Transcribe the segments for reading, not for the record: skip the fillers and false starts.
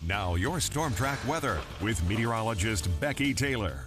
Now your Storm Track weather with meteorologist Becky Taylor.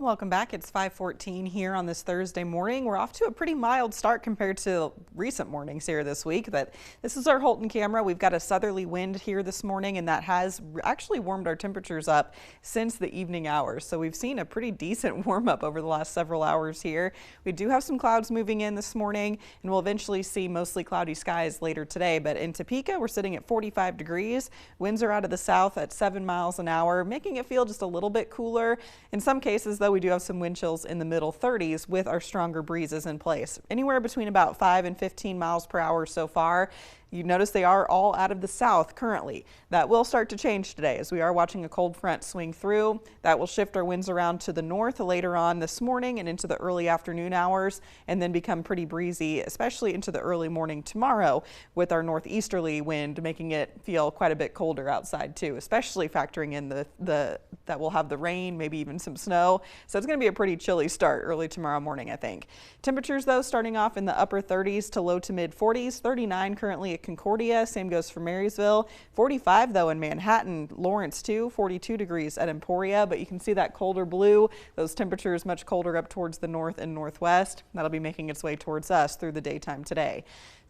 Welcome back. It's 5:14 here on this Thursday morning. We're off to a pretty mild start compared to recent mornings here this week, but this is our Holton camera. We've got a southerly wind here this morning, and that has actually warmed our temperatures up since the evening hours. So we've seen a pretty decent warm up over the last several hours here. We do have some clouds moving in this morning, and we'll eventually see mostly cloudy skies later today. But in Topeka, we're sitting at 45 degrees. Winds are out of the south at 7 miles an hour, making it feel just a little bit cooler. In some cases, though, we do have some wind chills in the middle 30s with our stronger breezes in place. Anywhere between about 5 and 15 miles per hour so far. You notice they are all out of the south currently. That will start to change today as we are watching a cold front swing through. That will shift our winds around to the north later on this morning and into the early afternoon hours, and then become pretty breezy, especially into the early morning tomorrow with our northeasterly wind, making it feel quite a bit colder outside too, especially factoring in that we'll have the rain, maybe even some snow. So it's going to be a pretty chilly start early tomorrow morning, I think. Temperatures though starting off in the upper 30s to low to mid 40s, 39 currently at Concordia, same goes for Marysville, 45 though in Manhattan, Lawrence too, 42 degrees at Emporia, but you can see that colder blue, those temperatures much colder up towards the north and northwest. That'll be making its way towards us through the daytime today.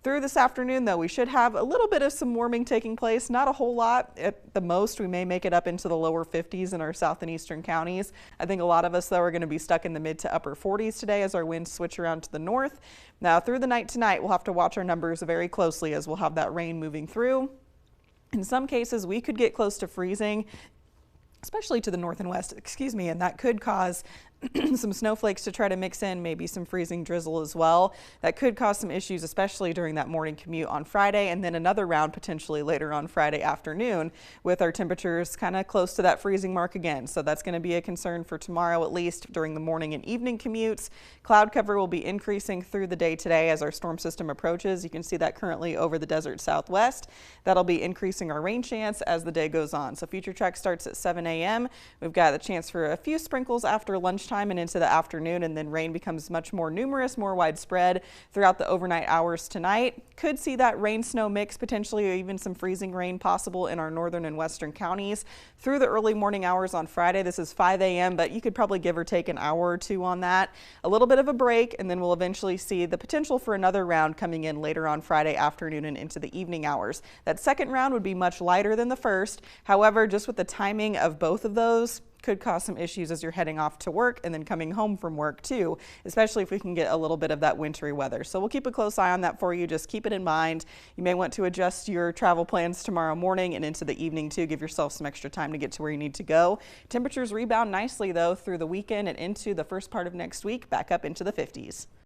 Through this afternoon, though, we should have a little bit of some warming taking place. Not a whole lot. At the most, we may make it up into the lower 50s in our south and eastern counties. I think a lot of us, though, are going to be stuck in the mid to upper 40s today as our winds switch around to the north. Now, through the night tonight, we'll have to watch our numbers very closely as we'll have that rain moving through. In some cases, we could get close to freezing, especially to the north and west, and that could cause some snowflakes to try to mix in, maybe some freezing drizzle as well. That could cause some issues, especially during that morning commute on Friday, and then another round potentially later on Friday afternoon with our temperatures kind of close to that freezing mark again. So that's going to be a concern for tomorrow, at least during the morning and evening commutes. Cloud cover will be increasing through the day today as our storm system approaches. You can see that currently over the desert southwest. That'll be increasing our rain chance as the day goes on. So future track starts at 7 a.m. We've got a chance for a few sprinkles after lunchtime and into the afternoon, and then rain becomes much more numerous, more widespread throughout the overnight hours tonight. Could see that rain snow mix, potentially even some freezing rain possible in our northern and western counties through the early morning hours on Friday. This is 5 a.m., but you could probably give or take an hour or two on that. A little bit of a break, and then we'll eventually see the potential for another round coming in later on Friday afternoon and into the evening hours. That second round would be much lighter than the first. However, just with the timing of both of those, could cause some issues as you're heading off to work and then coming home from work too, especially if we can get a little bit of that wintry weather. So we'll keep a close eye on that for you. Just keep it in mind. You may want to adjust your travel plans tomorrow morning and into the evening too. Give yourself some extra time to get to where you need to go. Temperatures rebound nicely though through the weekend and into the first part of next week, back up into the 50s.